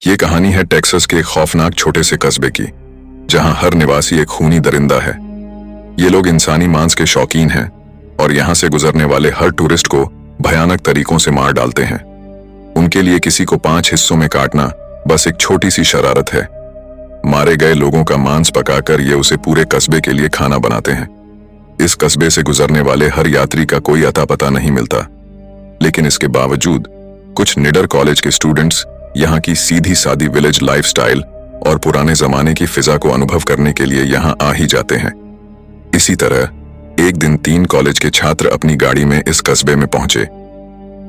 ये कहानी है टेक्सास के एक खौफनाक छोटे से कस्बे की, जहां हर निवासी एक खूनी दरिंदा है। ये लोग इंसानी मांस के शौकीन हैं और यहां से गुजरने वाले हर टूरिस्ट को भयानक तरीकों से मार डालते हैं। उनके लिए किसी को 5 हिस्सों में काटना बस एक छोटी सी शरारत है। मारे गए लोगों का मांस पकाकर ये उसे पूरे कस्बे के लिए खाना बनाते हैं। इस कस्बे से गुजरने वाले हर यात्री का कोई अता पता नहीं मिलता, लेकिन इसके बावजूद कुछ निडर कॉलेज के स्टूडेंट्स यहाँ की सीधी सादी विलेज लाइफस्टाइल और पुराने जमाने की फिजा को अनुभव करने के लिए यहाँ आ ही जाते हैं। इसी तरह एक दिन 3 कॉलेज के छात्र अपनी गाड़ी में इस कस्बे में पहुंचे।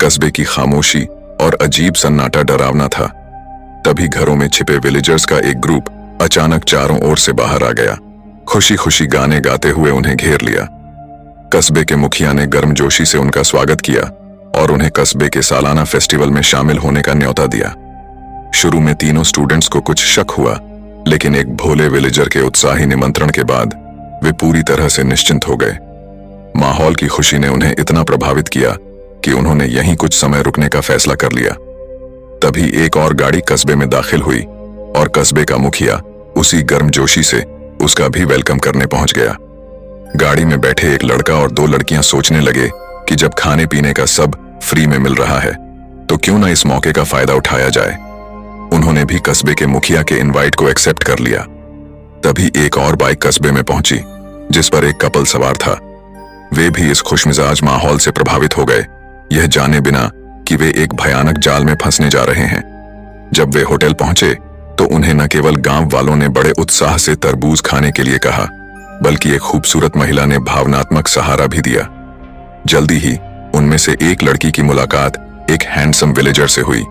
कस्बे की खामोशी और अजीब सन्नाटा डरावना था। तभी घरों में छिपे विलेजर्स का एक ग्रुप अचानक चारों ओर से बाहर आ गया। खुशी खुशी गाने गाते हुए उन्हें घेर लिया। कस्बे के मुखिया ने गर्मजोशी से उनका स्वागत किया और उन्हें कस्बे के सालाना फेस्टिवल में शामिल होने का न्योता दिया। शुरू में तीनों स्टूडेंट्स को कुछ शक हुआ, लेकिन एक भोले विलेजर के उत्साही निमंत्रण के बाद वे पूरी तरह से निश्चिंत हो गए। माहौल की खुशी ने उन्हें इतना प्रभावित किया कि उन्होंने यहीं कुछ समय रुकने का फैसला कर लिया। तभी एक और गाड़ी कस्बे में दाखिल हुई और कस्बे का मुखिया उसी गर्मजोशी से उसका भी वेलकम करने पहुंच गया। गाड़ी में बैठे एक लड़का और 2 लड़कियां सोचने लगे कि जब खाने पीने का सब फ्री में मिल रहा है तो क्यों ना इस मौके का फायदा उठाया जाए। उन्होंने भी कस्बे के मुखिया के इनवाइट को एक्सेप्ट कर लिया। तभी एक और बाइक कस्बे में पहुंची जिस पर एक कपल सवार था। वे भी इस खुशमिजाज माहौल से प्रभावित हो गए, यह जाने बिना कि वे एक भयानक जाल में फंसने जा रहे हैं। जब वे होटल पहुंचे तो उन्हें न केवल गांव वालों ने बड़े उत्साह से तरबूज खाने के लिए कहा, बल्कि एक खूबसूरत महिला ने भावनात्मक सहारा भी दिया। जल्दी ही उनमें से एक लड़की की मुलाकात एक हैंडसम विलेजर से हुई।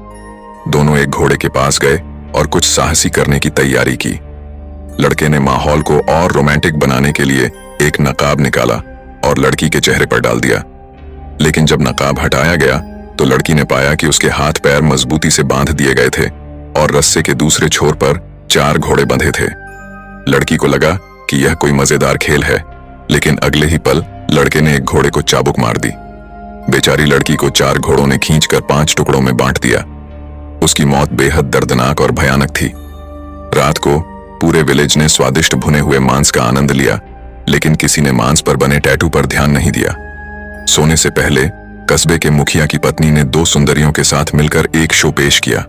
दोनों एक घोड़े के पास गए और कुछ साहसी करने की तैयारी की। लड़के ने माहौल को और रोमांटिक बनाने के लिए एक नकाब निकाला और लड़की के चेहरे पर डाल दिया। लेकिन जब नकाब हटाया गया तो लड़की ने पाया कि उसके हाथ पैर मजबूती से बांध दिए गए थे और रस्से के दूसरे छोर पर 4 घोड़े बंधे थे। लड़की को लगा कि यह कोई मजेदार खेल है, लेकिन अगले ही पल लड़के ने एक घोड़े को चाबुक मार दी। बेचारी लड़की को 4 घोड़ों ने खींचकर 5 टुकड़ों में बांट दिया। उसकी मौत बेहद दर्दनाक और भयानक थी। रात को पूरे विलेज ने स्वादिष्ट भुने हुए मांस का आनंद लिया, लेकिन किसी ने मांस पर बने टैटू पर ध्यान नहीं दिया। सोने से पहले कस्बे के मुखिया की पत्नी ने 2 सुंदरियों के साथ मिलकर एक शो पेश किया।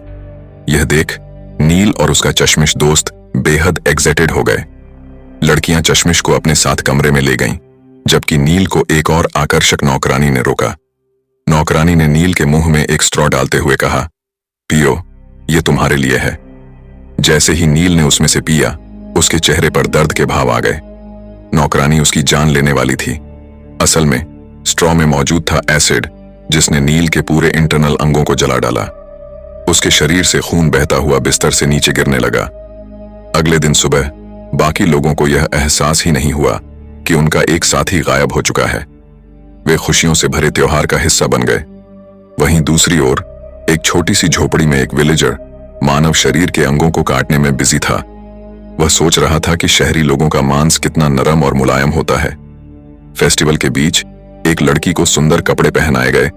यह देख नील और उसका चश्मिश दोस्त बेहद एक्साइटेड हो गए। लड़कियां चश्मिश को अपने साथ कमरे में ले गईं, जबकि नील को एक और आकर्षक नौकरानी ने रोका। नौकरानी ने नील के मुंह में एक स्ट्रॉ डालते हुए कहा, पियो, ये तुम्हारे लिए है। जैसे ही नील ने उसमें से पिया, उसके चेहरे पर दर्द के भाव आ गए। नौकरानी उसकी जान लेने वाली थी। असल में स्ट्रॉ में मौजूद था एसिड, जिसने नील के पूरे इंटरनल अंगों को जला डाला। उसके शरीर से खून बहता हुआ बिस्तर से नीचे गिरने लगा। अगले दिन सुबह बाकी लोगों को यह एहसास ही नहीं हुआ कि उनका एक साथी गायब हो चुका है। वे खुशियों से भरे त्योहार का हिस्सा बन गए। वहीं दूसरी ओर एक छोटी सी झोपड़ी में एक विलेजर मानव शरीर के अंगों को काटने में बिजी था। वह सोच रहा था कि शहरी लोगों का मांस कितना नरम और मुलायम होता है। फेस्टिवल के बीच एक लड़की को सुंदर कपड़े पहनाए गए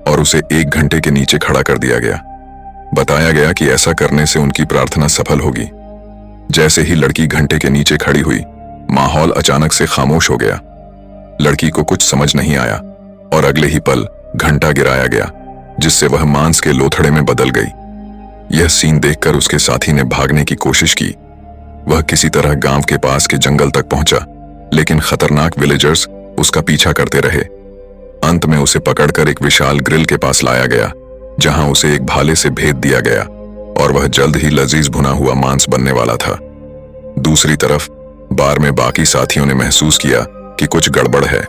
और उसे 1 घंटे के नीचे खड़ा कर दिया गया। बताया गया कि ऐसा करने से उनकी प्रार्थना सफल होगी। जैसे ही लड़की घंटे के नीचे खड़ी हुई, माहौल अचानक से खामोश हो गया। लड़की को कुछ समझ नहीं आया और अगले ही पल घंटा गिराया गया, जिससे वह मांस के लोथड़े में बदल गई। यह सीन देखकर उसके साथी ने भागने की कोशिश की। वह किसी तरह गांव के पास के जंगल तक पहुंचा, लेकिन खतरनाक विलेजर्स उसका पीछा करते रहे। अंत में उसे पकड़कर एक विशाल ग्रिल के पास लाया गया, जहां उसे एक भाले से भेद दिया गया और वह जल्द ही लजीज भुना हुआ मांस बनने वाला था। दूसरी तरफ बार में बाकी साथियों ने महसूस किया कि कुछ गड़बड़ है।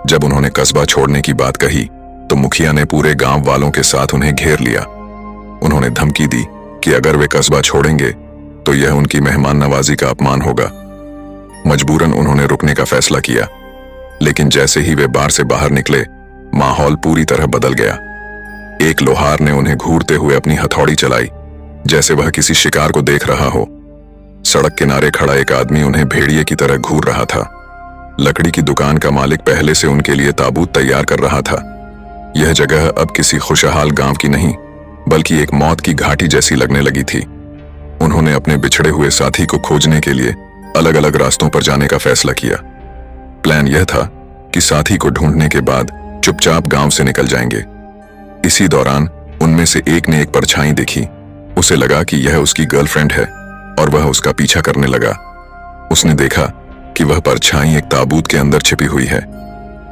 जब उन्होंने कस्बा छोड़ने की बात कही तो मुखिया ने पूरे गांव वालों के साथ उन्हें घेर लिया। उन्होंने धमकी दी कि अगर वे कस्बा छोड़ेंगे तो यह उनकी मेहमान नवाजी का अपमान होगा। मजबूरन उन्होंने रुकने का फैसला किया, लेकिन जैसे ही वे बार से बाहर निकले, माहौल पूरी तरह बदल गया। एक लोहार ने उन्हें घूरते हुए अपनी हथौड़ी चलाई, जैसे वह किसी शिकार को देख रहा हो। सड़क किनारे खड़ा एक आदमी उन्हें भेड़िए की तरह घूर रहा था। लकड़ी की दुकान का मालिक पहले से उनके लिए ताबूत तैयार कर रहा था। यह जगह अब किसी खुशहाल गांव की नहीं, बल्कि एक मौत की घाटी जैसी लगने लगी थी। उन्होंने अपने बिछड़े हुए साथी को खोजने के लिए अलग अलग रास्तों पर जाने का फैसला किया। प्लान यह था कि साथी को ढूंढने के बाद चुपचाप गांव से निकल जाएंगे। इसी दौरान उनमें से एक ने एक परछाई देखी। उसे लगा कि यह उसकी गर्लफ्रेंड है और वह उसका पीछा करने लगा। उसने देखा कि वह परछाई एक ताबूत के अंदर छिपी हुई है,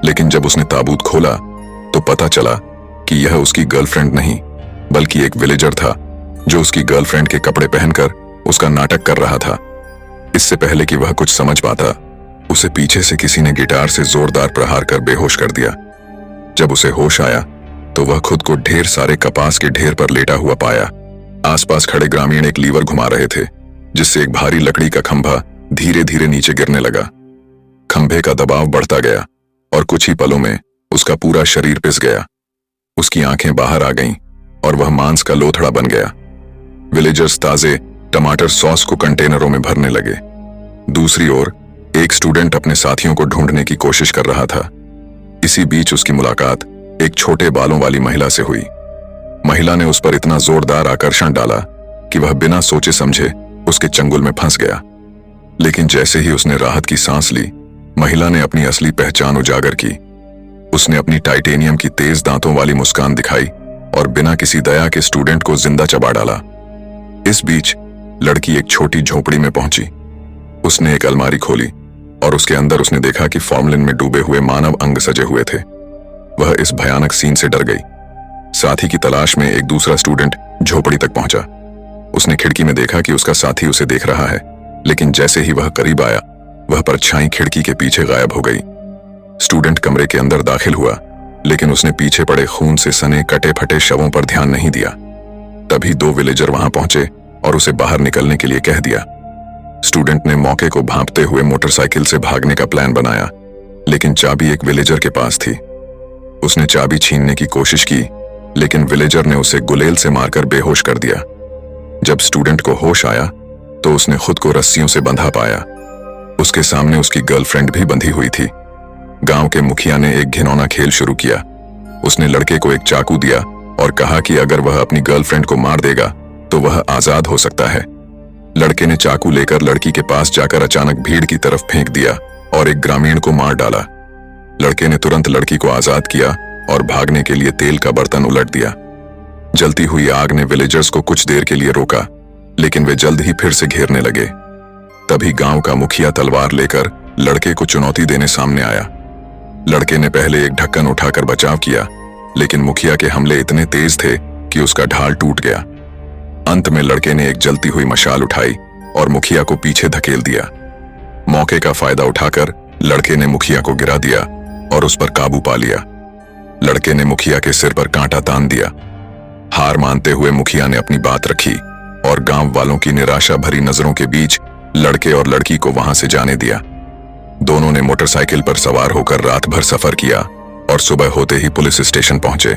लेकिन जब उसने ताबूत खोला तो पता चला कि यह उसकी गर्लफ्रेंड नहीं बल्कि एक विलेजर था जो उसकी गर्लफ्रेंड के कपड़े पहनकर उसका नाटक कर रहा था। इससे पहले कि वह कुछ समझ पाता, उसे पीछे से किसी ने गिटार से जोरदार प्रहार कर बेहोश कर दिया। जब उसे होश आया तो वह खुद को ढेर सारे कपास के ढेर पर लेटा हुआ पाया। आसपास खड़े ग्रामीण एक लीवर घुमा रहे थे, जिससे एक भारी लकड़ी का खंभा धीरे धीरे नीचे गिरने लगा। खंभे का दबाव बढ़ता गया और कुछ ही पलों में उसका पूरा शरीर पिस गया। उसकी आंखें बाहर आ गईं और वह मांस का लोथड़ा बन गया। विलेजर्स ताजे टमाटर सॉस को कंटेनरों में भरने लगे। दूसरी ओर एक स्टूडेंट अपने साथियों को ढूंढने की कोशिश कर रहा था। इसी बीच उसकी मुलाकात एक छोटे बालों वाली महिला से हुई। महिला ने उस पर इतना जोरदार आकर्षण डाला कि वह बिना सोचे समझे उसके चंगुल में फंस गया। लेकिन जैसे ही उसने राहत की सांस ली, महिला ने अपनी असली पहचान उजागर की। उसने अपनी टाइटेनियम की तेज दांतों वाली मुस्कान दिखाई और बिना किसी दया के स्टूडेंट को जिंदा चबा डाला। इस बीच लड़की एक छोटी झोपड़ी में पहुंची। उसने एक अलमारी खोली और उसके अंदर उसने देखा कि फॉर्मलिन में डूबे हुए मानव अंग सजे हुए थे। वह इस भयानक सीन से डर गई। साथी की तलाश में एक दूसरा स्टूडेंट झोपड़ी तक पहुंचा। उसने खिड़की में देखा कि उसका साथी उसे देख रहा है, लेकिन जैसे ही वह करीब आया, वह परछाई खिड़की के पीछे गायब हो गई। स्टूडेंट कमरे के अंदर दाखिल हुआ, लेकिन उसने पीछे पड़े खून से सने कटे फटे शवों पर ध्यान नहीं दिया। तभी दो विलेजर वहां पहुंचे और उसे बाहर निकलने के लिए कह दिया। स्टूडेंट ने मौके को भांपते हुए मोटरसाइकिल से भागने का प्लान बनाया, लेकिन चाबी एक विलेजर के पास थी। उसने चाबी छीनने की कोशिश की, लेकिन विलेजर ने उसे गुलेल से मारकर बेहोश कर दिया। जब स्टूडेंट को होश आया तो उसने खुद को रस्सियों से बंधा पाया। उसके सामने उसकी गर्लफ्रेंड भी बंधी हुई थी। गांव के मुखिया ने एक घिनौना खेल शुरू किया। उसने लड़के को एक चाकू दिया और कहा कि अगर वह अपनी गर्लफ्रेंड को मार देगा तो वह आजाद हो सकता है। लड़के ने चाकू लेकर लड़की के पास जाकर अचानक भीड़ की तरफ फेंक दिया और एक ग्रामीण को मार डाला। लड़के ने तुरंत लड़की को आजाद किया और भागने के लिए तेल का बर्तन उलट दिया। जलती हुई आग ने विलेजर्स को कुछ देर के लिए रोका, लेकिन वे जल्द ही फिर से घेरने लगे। तभी गांव का मुखिया तलवार लेकर लड़के को चुनौती देने सामने आया। लड़के ने पहले एक ढक्कन उठाकर बचाव किया, लेकिन मुखिया के हमले इतने तेज थे कि उसका ढाल टूट गया। अंत में लड़के ने एक जलती हुई मशाल उठाई और मुखिया को पीछे धकेल दिया। मौके का फायदा उठाकर लड़के ने मुखिया को गिरा दिया और उस पर काबू पा लिया। लड़के ने मुखिया के सिर पर कांटा तान दिया। हार मानते हुए मुखिया ने अपनी बात रखी और गांव वालों की निराशा भरी नजरों के बीच लड़के और लड़की को वहां से जाने दिया। दोनों ने मोटरसाइकिल पर सवार होकर रात भर सफर किया और सुबह होते ही पुलिस स्टेशन पहुंचे।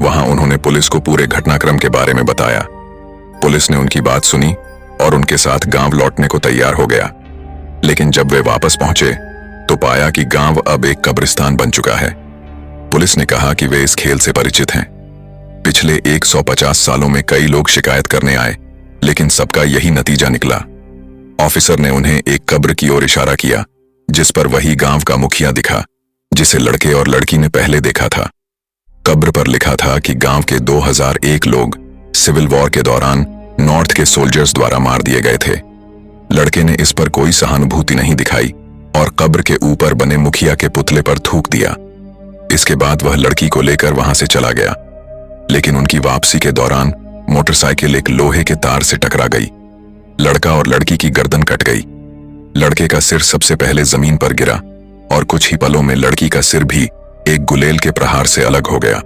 वहां उन्होंने पुलिस को पूरे घटनाक्रम के बारे में बताया। पुलिस ने उनकी बात सुनी और उनके साथ गांव लौटने को तैयार हो गया। लेकिन जब वे वापस पहुंचे तो पाया कि गांव अब एक कब्रिस्तान बन चुका है। पुलिस ने कहा कि वे इस खेल से परिचित हैं। पिछले 150 सालों में कई लोग शिकायत करने आए, लेकिन सबका यही नतीजा निकला। ऑफिसर ने उन्हें एक कब्र की ओर इशारा किया, जिस पर वही गांव का मुखिया दिखा जिसे लड़के और लड़की ने पहले देखा था। कब्र पर लिखा था कि गांव के 2001 लोग सिविल वॉर के दौरान नॉर्थ के सोल्जर्स द्वारा मार दिए गए थे। लड़के ने इस पर कोई सहानुभूति नहीं दिखाई और कब्र के ऊपर बने मुखिया के पुतले पर थूक दिया। इसके बाद वह लड़की को लेकर वहां से चला गया, लेकिन उनकी वापसी के दौरान मोटरसाइकिल एक लोहे के तार से टकरा गई। लड़का और लड़की की गर्दन कट गई। लड़के का सिर सबसे पहले जमीन पर गिरा और कुछ ही पलों में लड़की का सिर भी एक गुलेल के प्रहार से अलग हो गया।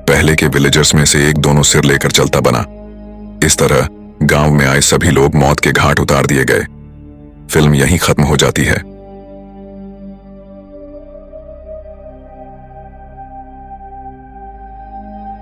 पहले के विलेजर्स में से एक दोनों सिर लेकर चलता बना। इस तरह गांव में आए सभी लोग मौत के घाट उतार दिए गए। फिल्म यहीं खत्म हो जाती है।